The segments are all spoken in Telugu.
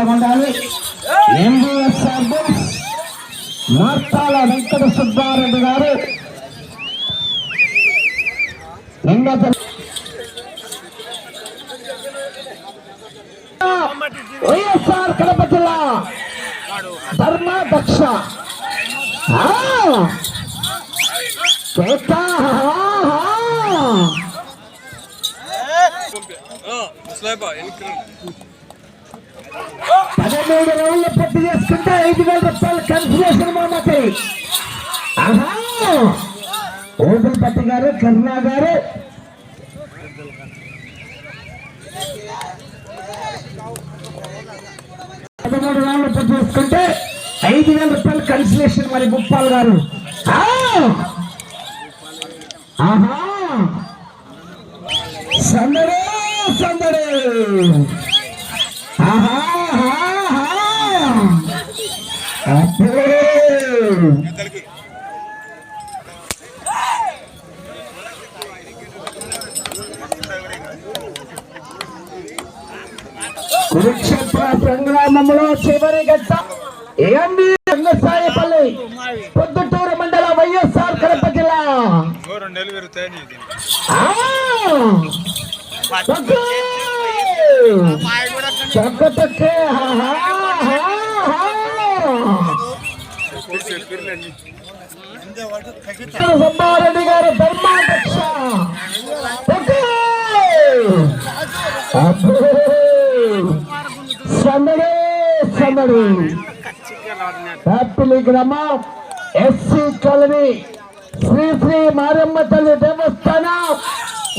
మండాలి మార్తాల వెంకట సుబ్బారెడ్డి గారు వైఎస్ఆర్ కడప జిల్లా ధర్మాధ్యక్ష పదమూడు రౌండ్లు పూర్తి చేసుకుంటే 5,000 రూపాయలు కన్సలేషన్ మామకి. ఓపులపట్టి గారు, కరుణా గారు, పదమూడు రౌండ్లు పూర్తి చేసుకుంటే 5,000 రూపాయలు కన్సలేషన్. మరి ముప్పాల్ గారు సందడే సందడే కురుక్షేత్ర సంగ్రామంలో చివరి గట్ట రంగసాయపల్లి పొద్దుటూరు మండల వైఎస్ఆర్ కడప జిల్లా. సుబ్బారెడ్డి గారు ధర్మాధ్యక్ష. సందడి సందడి హ్యాపీలి గ్రామం ఎస్సీ కాలనీ శ్రీ శ్రీ మారమ్మ తల్లి దేవస్థానం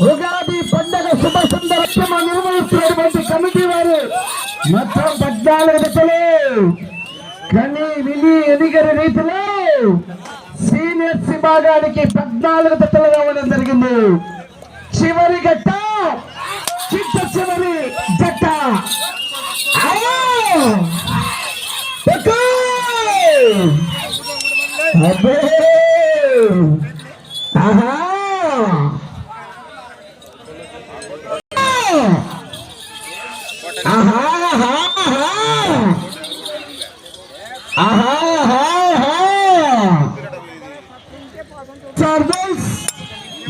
ఉగాది పండుగ శుభ సందర్భంగా నిర్వహిస్తున్నటువంటి కమిటీ వారు మొత్తం 14 జతలు కని విని ఎదిగని రీతిలో సీనియర్స్ విభాగానికి 14 జతలు రావడం జరిగింది. చివరి గట్ట చివరి జట్ట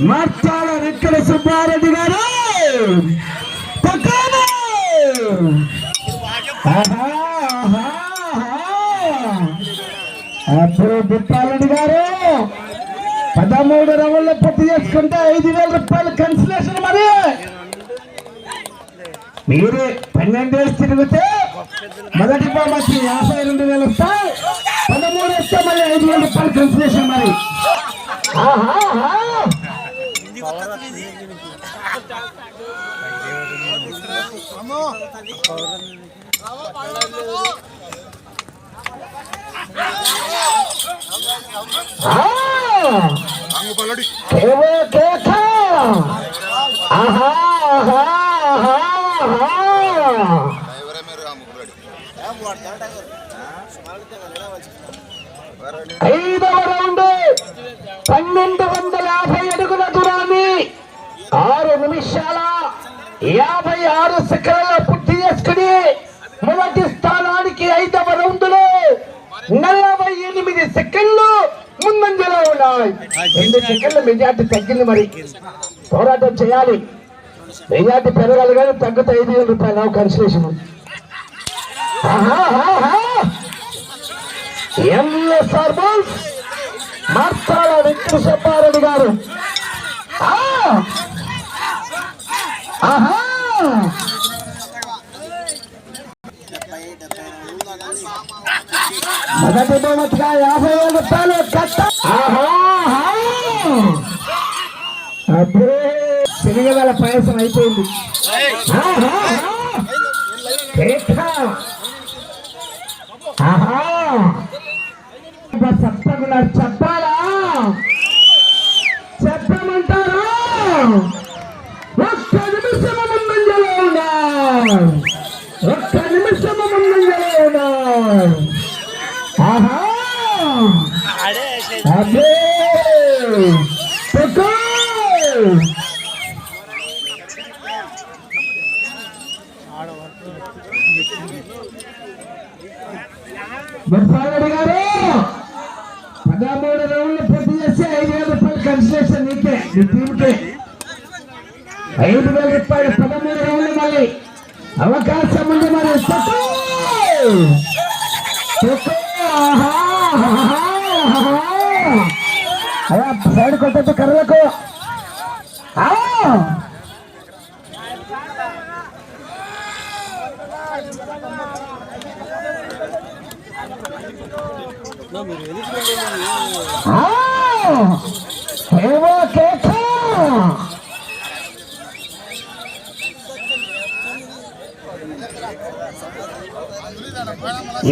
మార్తాల వెంకట సుబ్బారెడ్డి గారు అప్పుడు బుట్టారెడ్డి గారు 13 రౌండ్లు పూర్తి చేసుకుంటే 5,000 రూపాయలు కన్సలేషన్. మరి మీరు 12 డేస్ తిరిగితే మొదటి బహుమతి 52,000 వస్తాయి. 13 వస్తే మరి 5,000 రూపాయలు కన్సలేషన్. మరి ఐదవ రౌండ్ 1250 అడుగుల దూరాన్ని 6 నిమిషాల 56 సెకండ్ల పూర్తి చేసుకుని మొదటి స్థానానికి 5వ రౌండ్ లో 48 సెకండ్లు ముందంజలో ఉన్నాయి. 2 సెకండ్ల మెజార్టీ తగ్గింది. మరి పోరాటం చేయాలి. మెజార్టీ పెరగాలి కానీ తగ్గితే 5,000 రూపాయలు consolation. MSR balls మార్తాల Venkata Subbareddy గారు మొదటి బహుమతిగా 50,000 రూపాయలు కట్ట. అప్పుడే శనిగల పాయసం అయిపోయింది. మురళి గారు 13 రౌండ్లు పూర్తి చేసి 5,000 రూపాయలు కన్సెషన్ నీకే నీ టీంకే 5,000 రూపాయలు 13 రౌండ్లు మళ్ళీ అవకాశం ఉంది మరి అయ్యా సైడ్ కొట్టద్దు కర్రలకు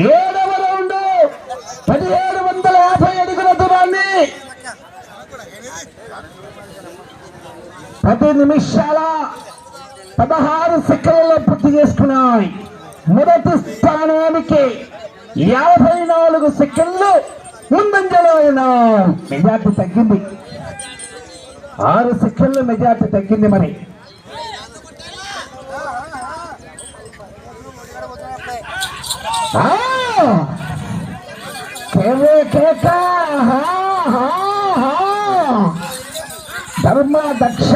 ఏడవ రౌండ్ 1750 అడుగుల దూరాన్ని 10 నిమిషాల 16 సెకండ్లలో పూర్తి చేసుకున్నాయి. మొదటి స్థానానికి 54 సెకండ్లు ముందంజలో మెజార్టీ తగ్గింది. 6 సెకండ్లు మెజార్టీ తగ్గింది. మరి ధర్మ దక్ష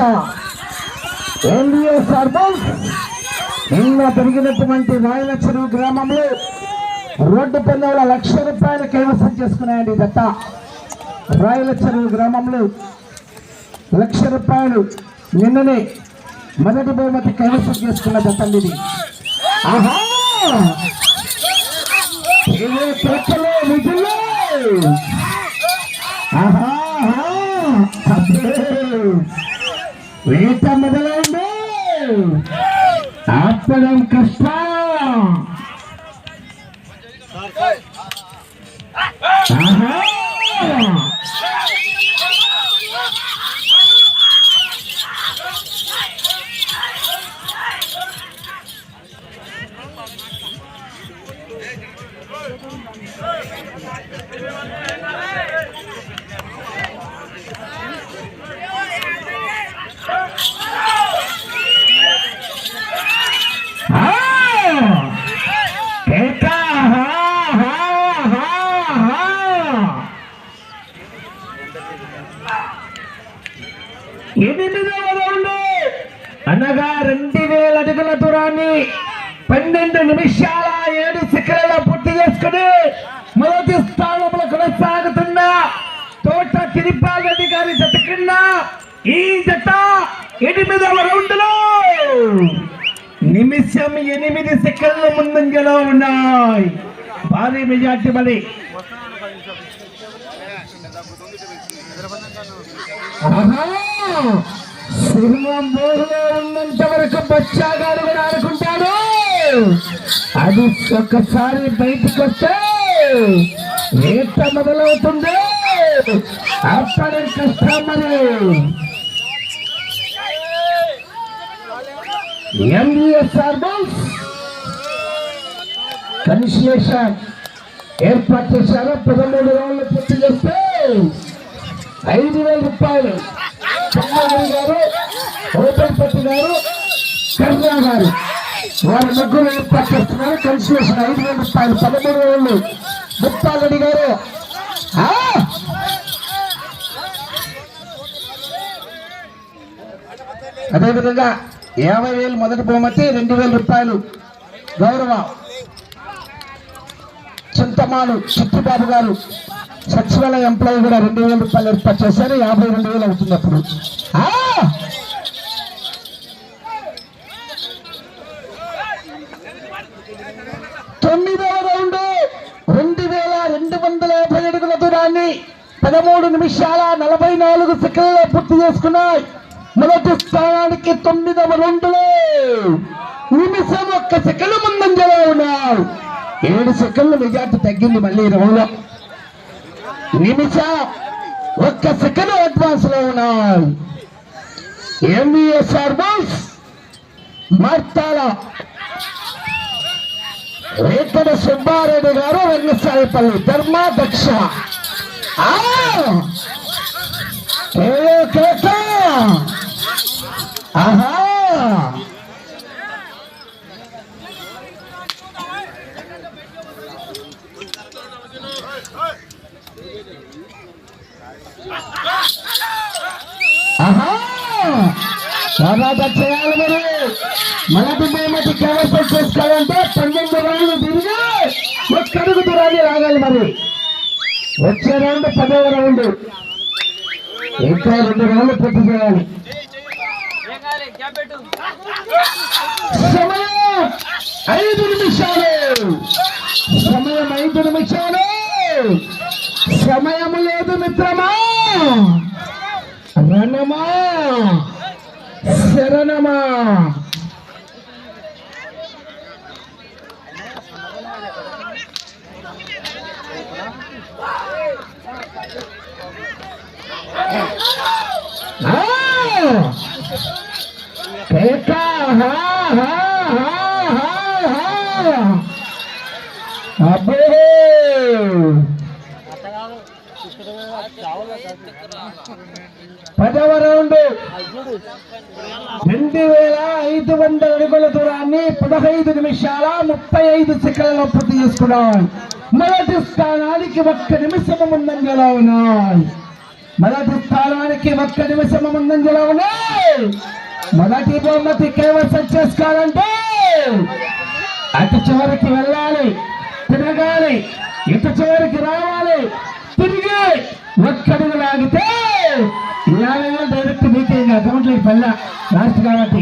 నిన్న జరిగినటువంటి రాయల చెరువు గ్రామంలో రోడ్డు పందెంలో 1,00,000 రూపాయలు కైవసం చేసుకున్నాయండి. దత్త రాయల చెరువు గ్రామంలో 1,00,000 రూపాయలు నిన్ననే మొదటి బహుమతి కైవసం చేసుకున్న దత్తండిది. ఆహా నిధులు వేట మొదలైంది. ఆపడం కష్టం. అనగా 2,000 అడుగుల దూరాన్ని 12 నిమిషాల 7 సెకండ్ల పూర్తి చేసుకుని మొదటి స్థానంలో కొనసాగుతున్న తోట తిరుపాల్ రెడ్డి గారి జత కింద ఈ జత 8వ రౌండ్లో నిమిషం 8 సెకండ్ల ముందంజలో ఉన్నాయి. భారీ మెజార్టీ మరి సింహం బోర్లో ఉన్నంత వరకు బచ్చాగాడు కూడా ఆడుకుంటాడు. అది ఒక్కసారి బయటకు వస్తే వేట మొదలవుతుంది. అప్పటి కష్టం. మరి ఎంబీఎస్ఆర్ బాల్స్ కన్సలేషన్ ఏర్పాటు చేశారు. 13 రౌండ్లు పూర్తి చేస్తే 5,000 రూపాయలు గారు, ఓపెన్పట్టి గారు, కర్ణా గారు వారి ముగ్గురు ఏర్పాటు చేస్తున్నారు. కన్సలేషన్ 5,000 రూపాయలు 13 రౌండ్లు. ముత్తారెడ్డి గారు అదేవిధంగా 50,000 మొదటి బహుమతి, 2,000 రూపాయలు గౌరవ చింతమాను చిట్టిబాబు గారు సచివాలయ ఎంప్లాయీ కూడా 2,000 రూపాయలు ఏర్పాటు చేశారు. 52,000 అవుతుంది. అప్పుడు 9వ రౌండ్ 2,250 అడుగుల దూరాన్ని 13 నిమిషాల 44 సెకండ్లలో పూర్తి చేసుకున్నాయి. మొదటి స్థానానికి 9వ రౌండ్లో నిమిషం 1 సెకండ్ ముందంజలో ఉన్నారు. 7 సెకండ్లు మెజార్టీ తగ్గింది. మళ్ళీ రౌండ్లో నిమిషం 1 సెకండ్ అడ్వాన్స్ లో ఉన్నాయి. ఎంబీఎస్ఆర్ బాల్స్ మార్తాల రేతడ సుబ్బారెడ్డి గారు, వెంగసాయిపల్లి ధర్మాధ్యక్ష. బాగా చేయాలి మరి. మొదటి బహుమతి కైవసం చేసుకోవాలంటే 12 రౌండ్లు తిరిగి ఒక్కడుగు దూరాన్ని రాగాలి మరి. వచ్చే రౌండ్ 10వ రౌండ్, ఇంకా 2 రౌండ్లు పూర్తి చేయాలి. సమయం 5 నిమిషాలు. సమయం 5 నిమిషాలు. సమయం లేదు మిత్రమా. రణమా శరణమా. అబ్బో 10వ రౌండ్ 2500 అడుగుల దూరాన్ని 15 నిమిషాల 35 సెకండ్లలో పూర్తి చేసుకున్నాం. మొదటి స్థానానికి 1 నిమిషం ముందంజలో ఉన్నాయి. మొదటి స్థానానికి 1 నిమిషం ముందంజలో ఉన్నాయి. మొదటి బహుమతి కైవసం చేసుకోవాలంటే అటు చివరికి వెళ్ళాలి, తిరగాలి, ఇటు చివరికి రావాలి, తిరిగి ఒక్కడుగు లాగితే 50,000 డైరెక్ట్ మీకే అకౌంట్లో పల్ల లాస్ట్ కాబట్టి.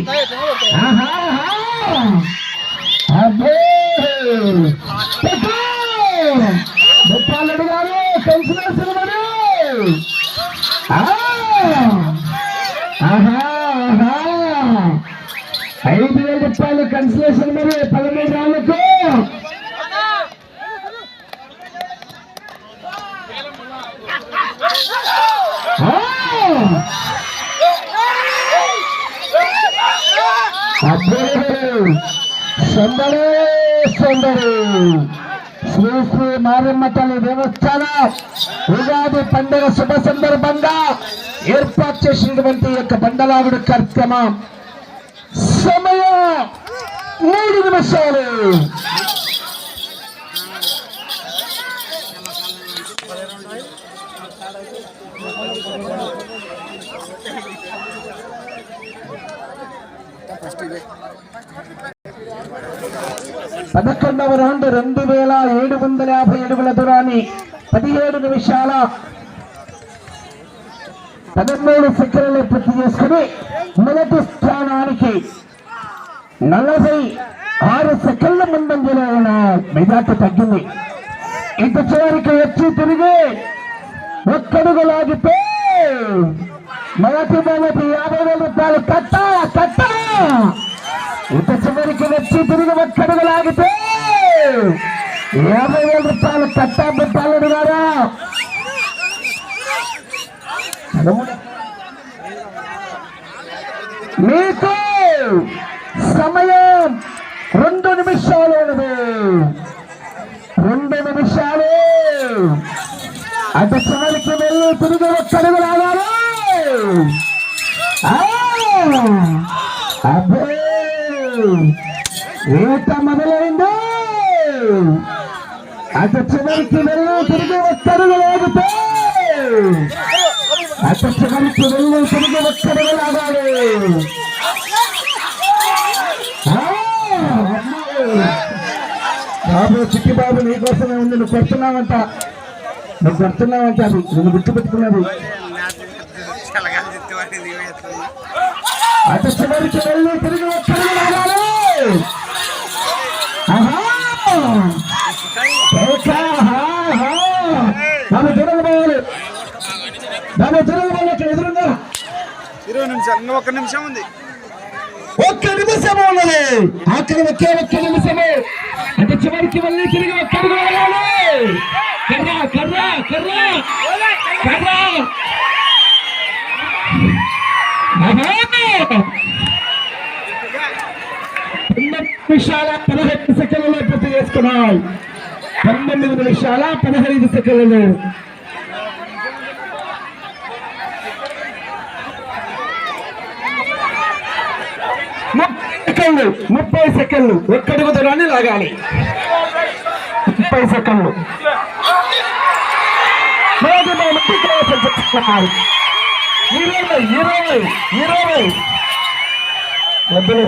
గోపాలరెడ్డి గారు పెన్షన్ వేస్తున్నారు. 5,000 రూపాయలు కన్సలేషన్ మరి 13 రాళ్లకు. సుందరు సుందరు శ్రీ శ్రీ మారమ్మ తల్లి దేవస్థానం ఉగాది పండుగ శుభ సందర్భంగా ఏర్పాటు చేసినటువంటి యొక్క బండలాగుడు కార్యక్రమం. సమయం 3 నిమిషాలు. పదకొండవ రౌండ్ 2750 అడుగుల దూరాన్ని 17 నిమిషాల 13 సెకండ్లు పూర్తి చేసుకుని మొదటి స్థానానికి 46 సెకండ్ల ముందంజలో ఉన్న మెజార్టీ తగ్గింది. ఇటు చివరికి వచ్చి తిరిగి ఒక్కడుగు లాగితే మొదటి 50,000 రూపాయలు కట్ట. ఇటు చివరికి వచ్చి తిరిగి ఒక్కడుగు లాగితే 50,000 రూపాయలు కట్ట. బుట్టాలరెడ్డి గారా మీకు సమయం 2 నిమిషాలు ఉన్నది. 2 నిమిషాలు. అటు చివరికి వెళ్ళి తిరిగి ఒక్కడుగు లాగాలి. అబ్బే ఈత మొదలైంది. అటు చివరికి వెళ్ళి తిరిగి ఒక్కడుగు లాగితే అటు చివరికి వెళ్ళి తిరిగి ఒక్కడుగు లాగాలి. బాబు చిట్టి బాబు నీకోసమే ఉంది. నువ్వు కొడుతున్నావంట అది నువ్వు గుర్తుపెట్టుకున్నది. అటు చివరికి వెళ్ళి తిరిగి ఒక్కడుగు లాగాలి. దాని తిరగబోవాలి. దాని తిరగబోవాలి. ఎదురుగా 20 నిమిషాలు. 1 నిమిషం ఉంది. 1 నిమిషము ఉన్నది. ఆఖరి ఒకే 1 నిమిషము. అంటే చివరికి వెళ్ళి తిరిగి ఒక్కడుగు లాగాలి. కర్రా కర్రా కర్రా కర్రా. 9 నిమిషాల 15 సెకండ్లలో పూర్తి చేసుకున్నాయి. 19 నిమిషాల 15 సెకండ్లు. 30 సెకండ్లు. ఒక్కడుగు దూరాన్ని లాగాలి. 30 సెకండ్లు. 20 20 20 వద్దులు.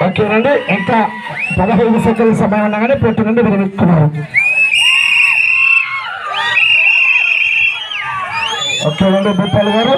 ఓకేనండి, ఇంకా 15 సెకండ్ల సమయం ఉండగానే పోటీ నుండి విరమిస్తున్నారు. ఓకేనండి భూపాల్ గారు.